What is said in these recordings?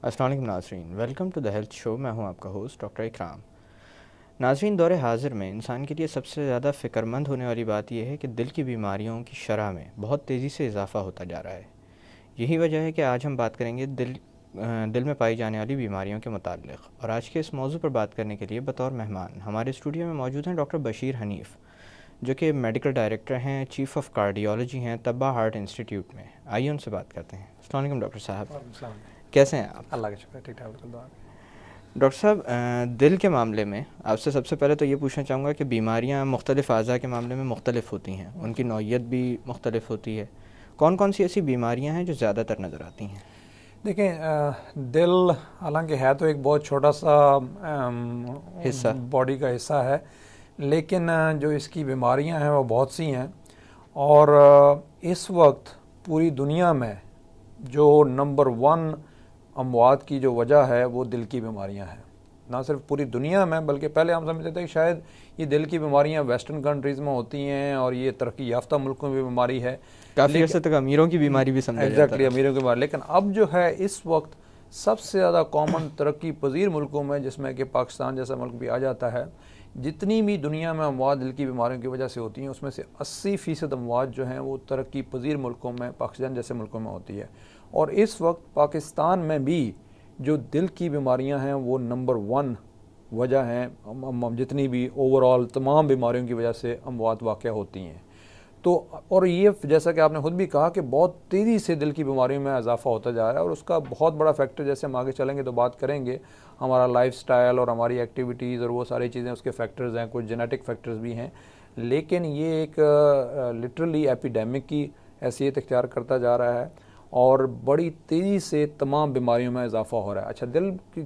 अस्सलाम वालेकुम नाज़रीन, welcome to the health show. मैं हूं आपका होस्ट डॉक्टर इकराम। नाज़रीन, दौरे हाज़िर में इंसान के लिए सबसे ज़्यादा फ़िक्रमंद होने वाली बात यह है कि दिल की बीमारियों की शरह में बहुत तेज़ी से इजाफ़ा होता जा रहा है। यही वजह है कि आज हम बात करेंगे दिल में पाई जाने वाली बीमारियों के मुताल्लिक़। और आज के इस मौजू पर बात करने के लिए बतौर मेहमान हमारे स्टूडियो में मौजूद हैं डॉक्टर बशीर हनीफ़, जो कि मेडिकल डायरेक्टर हैं, चीफ़ ऑफ कार्डियोलॉजी हैं तब्बा हार्ट इंस्टीट्यूट में। आइए उनसे बात करते हैं। अस्सलाम वालेकुम डॉक्टर साहब, कैसे हैं आप? अल्लाह का शुक्र, ठीक ठाक। डॉक्टर साहब, दिल के मामले में आपसे सबसे पहले तो ये पूछना चाहूँगा कि बीमारियाँ मुख्तलिफ़ अज़ा के मामले में मुख्तलिफ़ होती हैं, उनकी नौइयत भी मुख्तलिफ़ होती है। कौन कौन सी ऐसी बीमारियाँ हैं जो ज़्यादातर नज़र आती हैं? देखें, दिल हालांकि है तो एक बहुत छोटा सा हिस्सा, बॉडी का हिस्सा है, लेकिन जो इसकी बीमारियां हैं वो बहुत सी हैं। और इस वक्त पूरी दुनिया में जो नंबर 1 अमवात की जो वजह है वो दिल की बीमारियां हैं। ना सिर्फ पूरी दुनिया में, बल्कि पहले हम समझते थे कि शायद ये दिल की बीमारियां वेस्टर्न कंट्रीज़ में होती हैं और ये तरक्की याफ्ता मुल्कों में भी बीमारी है, काफ़ी अर्से तक अमीरों की बीमारी भी समझा जाता है। अमीरों की बीमारी। लेकिन अब जो है इस वक्त सबसे ज़्यादा कॉमन तरक्की पजीर मुल्कों में, जिसमें कि पाकिस्तान जैसा मुल्क भी आ जाता है, जितनी भी दुनिया में अमवात दिल की बीमारियों की वजह से होती हैं उसमें से 80% अमवात जो हैं वो तरक्की पजीर मुल्कों में, पाकिस्तान जैसे मुल्कों में होती है। और इस वक्त पाकिस्तान में भी जो दिल की बीमारियां हैं वो नंबर 1 वजह हैं, जितनी भी ओवरऑल तमाम बीमारियों की वजह से अमवात वाक़या होती हैं। तो और ये जैसा कि आपने खुद भी कहा कि बहुत तेज़ी से दिल की बीमारियों में इजाफा होता जा रहा है, और उसका बहुत बड़ा फैक्टर, जैसे हम आगे चलेंगे तो बात करेंगे, हमारा लाइफस्टाइल और हमारी एक्टिविटीज़ और वो सारी चीज़ें उसके फैक्टर्स हैं, कुछ जेनेटिक फैक्टर्स भी हैं। लेकिन ये एक लिटरली एपिडेमिक की हैसियत इख्तियार करता जा रहा है और बड़ी तेज़ी से तमाम बीमारियों में इजाफा हो रहा है। अच्छा, दिल की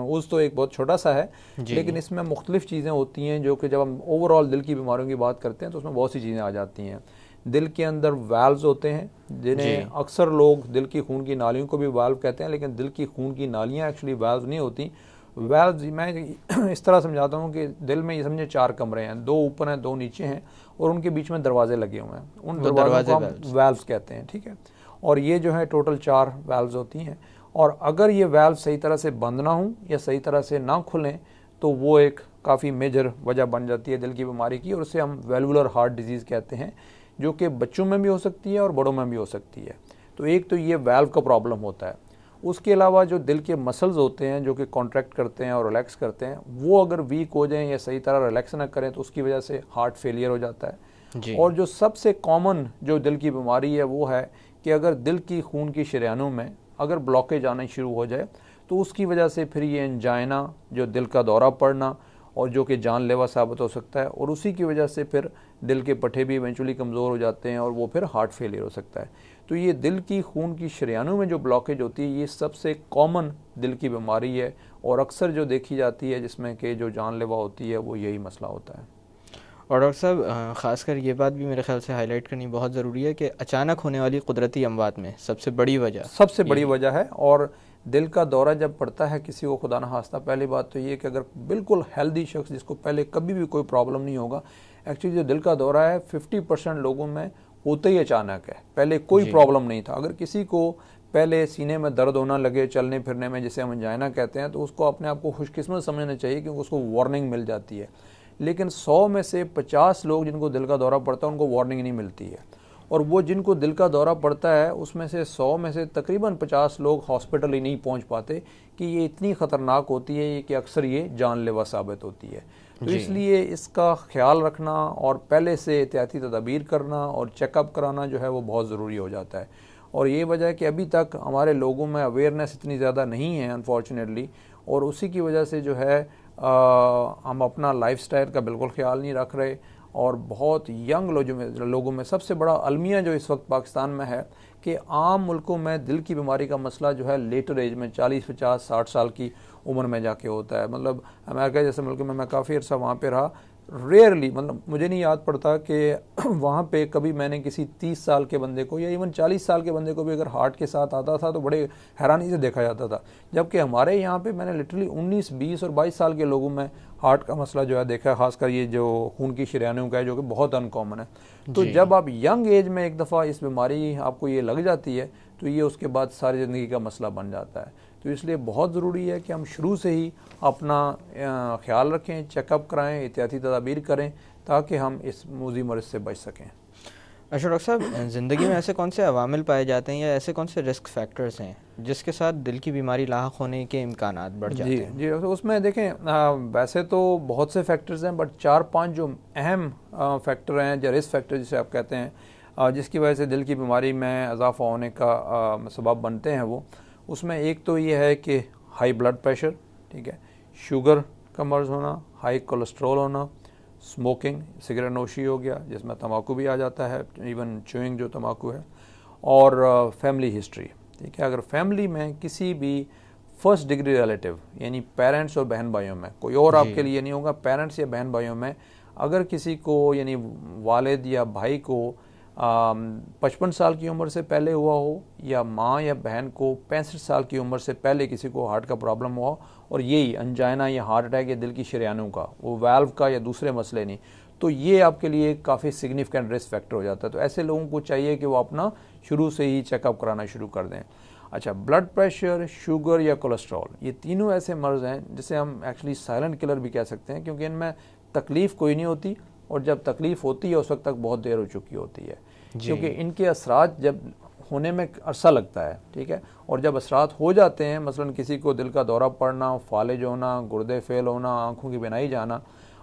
उस तो एक बहुत छोटा सा है, लेकिन इसमें मुख्तलिफ़ चीज़ें होती हैं जो कि जब हम ओवरऑल दिल की बीमारियों की बात करते हैं तो उसमें बहुत सी चीज़ें आ जाती हैं। दिल के अंदर वाल्व्स होते हैं, जिन्हें अक्सर लोग दिल की खून की नालियों को भी वाल्व कहते हैं, लेकिन दिल की खून की नालियाँ एक्चुअली वाल्व नहीं होती। वाल्व्स मैं इस तरह समझाता हूँ कि दिल में ये समझे 4 कमरे हैं, 2 ऊपर हैं, 2 नीचे हैं, और उनके बीच में दरवाजे लगे हुए हैं। उन दरवाज़ों को हम वाल्व्स कहते हैं, ठीक है। और ये जो है टोटल 4 वाल्व्स होती हैं, और अगर ये वाल्व सही तरह से बंद ना हों या सही तरह से ना खुलें तो वो एक काफ़ी मेजर वजह बन जाती है दिल की बीमारी की, और उसे हम वेल्वुलर हार्ट डिजीज़ कहते हैं, जो कि बच्चों में भी हो सकती है और बड़ों में भी हो सकती है। तो एक तो ये वाल्व का प्रॉब्लम होता है। उसके अलावा जो दिल के मसल्स होते हैं जो कि कॉन्ट्रैक्ट करते हैं और रिलैक्स करते हैं, वो अगर वीक हो जाएं या सही तरह रिलैक्स ना करें तो उसकी वजह से हार्ट फेलियर हो जाता है। और जो सबसे कॉमन जो दिल की बीमारी है वो है कि अगर दिल की खून की शरीयानों में अगर ब्लॉकेज आना शुरू हो जाए तो उसकी वजह से फिर ये एंजाइना, जो दिल का दौरा पड़ना, और जो कि जानलेवा साबित हो सकता है, और उसी की वजह से फिर दिल के पट्टे भी इवेंचुअली कमज़ोर हो जाते हैं और वो फिर हार्ट फेलियर हो सकता है। तो ये दिल की खून की शरीयानों में जो ब्लॉकेज होती है ये सबसे कॉमन दिल की बीमारी है, और अक्सर जो देखी जाती है जिसमें कि जो जानलेवा होती है वो यही मसला होता है। और डॉक्टर साहब, ख़ासकर ये बात भी मेरे ख्याल से हाईलाइट करनी बहुत ज़रूरी है कि अचानक होने वाली कुदरती अमवात में सबसे बड़ी वजह है। और दिल का दौरा जब पड़ता है किसी को, खुदा न खास्ता, पहली बात तो ये कि अगर बिल्कुल हेल्दी शख्स जिसको पहले कभी भी कोई प्रॉब्लम नहीं होगा, एक्चुअली जो दिल का दौरा है 50% लोगों में होता ही अचानक है, पहले कोई प्रॉब्लम नहीं था। अगर किसी को पहले सीने में दर्द होना लगे चलने फिरने में, जिसे हम एंजाइना कहते हैं, तो उसको अपने आप को खुशकिस्मत समझना चाहिए क्योंकि उसको वार्निंग मिल जाती है। लेकिन 100 में से 50 लोग जिनको दिल का दौरा पड़ता है उनको वार्निंग नहीं मिलती है, और वो जिनको दिल का दौरा पड़ता है उसमें से 100 में से तकरीबन 50 लोग हॉस्पिटल ही नहीं पहुंच पाते कि ये इतनी ख़तरनाक होती है कि अक्सर ये जानलेवा साबित होती है। तो इसलिए इसका ख्याल रखना और पहले से एहतियाती तदाबीर करना और चेकअप कराना जो है वो बहुत ज़रूरी हो जाता है। और ये वजह है कि अभी तक हमारे लोगों में अवेयरनेस इतनी ज़्यादा नहीं है अनफॉर्चुनेटली, और उसी की वजह से जो है हम अपना लाइफस्टाइल का बिल्कुल ख्याल नहीं रख रहे, और बहुत यंग लोगों में सबसे बड़ा अलमिया जो इस वक्त पाकिस्तान में है कि आम मुल्कों में दिल की बीमारी का मसला जो है लेटर एज में 40, 50, 60 साल की उम्र में जाके होता है। मतलब अमेरिका जैसे मुल्क में मैं काफ़ी अर्सा वहाँ पे रहा, रेयरली, मतलब मुझे नहीं याद पड़ता कि वहाँ पे कभी मैंने किसी 30 साल के बंदे को या इवन 40 साल के बंदे को भी अगर हार्ट के साथ आता था तो बड़े हैरानी से देखा जाता था, जबकि हमारे यहाँ पे मैंने लिटरली 19, 20 और 22 साल के लोगों में हार्ट का मसला जो है देखा है, खासकर ये जो खून की शरीयानों का है जो कि बहुत अनकॉमन है। तो जब आप यंग एज में एक दफ़ा इस बीमारी आपको ये लग जाती है तो ये उसके बाद सारी ज़िंदगी का मसला बन जाता है। तो इसलिए बहुत ज़रूरी है कि हम शुरू से ही अपना ख्याल रखें, चेकअप कराएं, एहतियाती तदाबीर करें ताकि हम इस मूजी मर्ज़ से बच सकें। अच्छा डॉक्टर साहब, ज़िंदगी में ऐसे कौन से अवामिल पाए जाते हैं या ऐसे कौन से रिस्क फैक्टर्स हैं जिसके साथ दिल की बीमारी लाहक होने के इम्कानात बढ़ जाते हैं? जी, तो उसमें देखें वैसे तो बहुत से फैक्टर्स हैं, बट 4-5 जो अहम फैक्टर हैं, जो रिस्क फैक्टर जिसे आप कहते हैं, जिसकी वजह से दिल की बीमारी में इजाफा होने का सबब बनते हैं वो, उसमें एक तो ये है कि हाई ब्लड प्रेशर, ठीक है, शुगर का मर्ज़ होना, हाई कोलेस्ट्रॉल होना, स्मोकिंग, सिगरेट नोशी हो गया जिसमें तम्बाकू भी आ जाता है, इवन च्यूइंग जो तम्बाकू है, और फैमिली हिस्ट्री, ठीक है। अगर फैमिली में किसी भी फर्स्ट डिग्री रिलेटिव यानी पेरेंट्स और बहन भाइयों में, कोई और आपके लिए नहीं होगा, पेरेंट्स या बहन भाइयों में अगर किसी को यानी वालिद या भाई को 55 साल की उम्र से पहले हुआ हो, या माँ या बहन को 65 साल की उम्र से पहले किसी को हार्ट का प्रॉब्लम हुआ हो, और यही अंजाइना या हार्ट अटैक या दिल की शरीयानों का, वो वाल्व का या दूसरे मसले नहीं, तो ये आपके लिए काफ़ी सिग्निफिकेंट रिस्क फैक्टर हो जाता है। तो ऐसे लोगों को चाहिए कि वो अपना शुरू से ही चेकअप कराना शुरू कर दें। अच्छा, ब्लड प्रेशर, शुगर या कोलेस्ट्रॉल, ये तीनों ऐसे मर्ज़ हैं जिसे हम एक्चुअली साइलेंट किलर भी कह सकते हैं, क्योंकि इनमें तकलीफ़ कोई नहीं होती, और जब तकलीफ़ होती है उस वक्त तक बहुत देर हो चुकी होती है, क्योंकि इनके असरात जब होने में अरसा लगता है, ठीक है, और जब असरात हो जाते हैं, मसलन किसी को दिल का दौरा पड़ना, फालिज होना, गुर्दे फेल होना, आँखों की बिनाई जाना,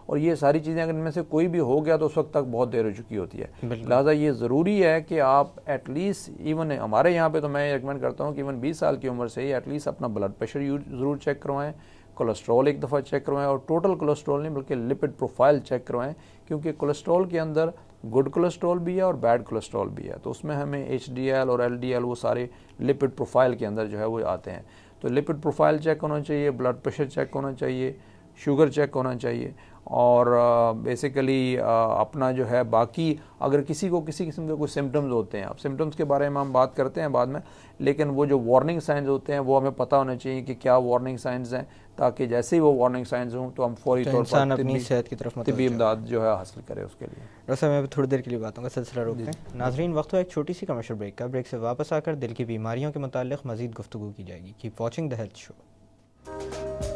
और ये सारी चीज़ें अगर इनमें से कोई भी हो गया तो उस वक्त तक बहुत देर हो चुकी होती है। लिहाजा ये ज़रूरी है कि आप एटलीस्ट, इवन हमारे यहाँ पे तो मैं रिकमेंड करता हूँ कि इवन 20 साल की उम्र से ही एटलीस्ट अपना ब्लड प्रेशर ज़रूर चेक करवाएं, कोलेस्ट्रॉल एक दफ़ा चेक करवाएं, और टोटल कोलेस्ट्रॉल नहीं बल्कि लिपिड प्रोफाइल चेक करवाएं, क्योंकि कोलेस्ट्रॉल के अंदर गुड कोलेस्ट्रॉल भी है और बैड कोलेस्ट्रॉल भी है। तो उसमें हमें HDL और LDL वो सारे लिपिड प्रोफाइल के अंदर जो है वो आते हैं। तो लिपिड प्रोफाइल चेक होना चाहिए, ब्लड प्रेशर चेक होना चाहिए, शुगर चेक होना चाहिए, और बेसिकली अपना जो है बाकी अगर किसी को किसी किस्म के कोई सिम्टम्स होते हैं, अब सिम्टम्स के बारे में हम बात करते हैं बाद में, लेकिन वो जो वार्निंग साइंस होते हैं वो हमें पता होना चाहिए कि क्या वार्निंग साइंस हैं, ताकि जैसे ही वो वार्निंग साइंस हों तो हम फौरी तौर पर अपनी सेहत की तरफ तिब्बी इमदाद जो है हासिल करें उसके लिए। डॉक्टर साहब, मैं थोड़ी देर के लिए बातों का सिलसिला रोकते हैं। नाजरीन, वक्त हो एक छोटी सी कमर्शियल ब्रेक का। ब्रेक से वापस आकर दिल की बीमारियों के मुताल्लिक मज़ीद गुफ्तगू की जाएगी। Keep watching the health show.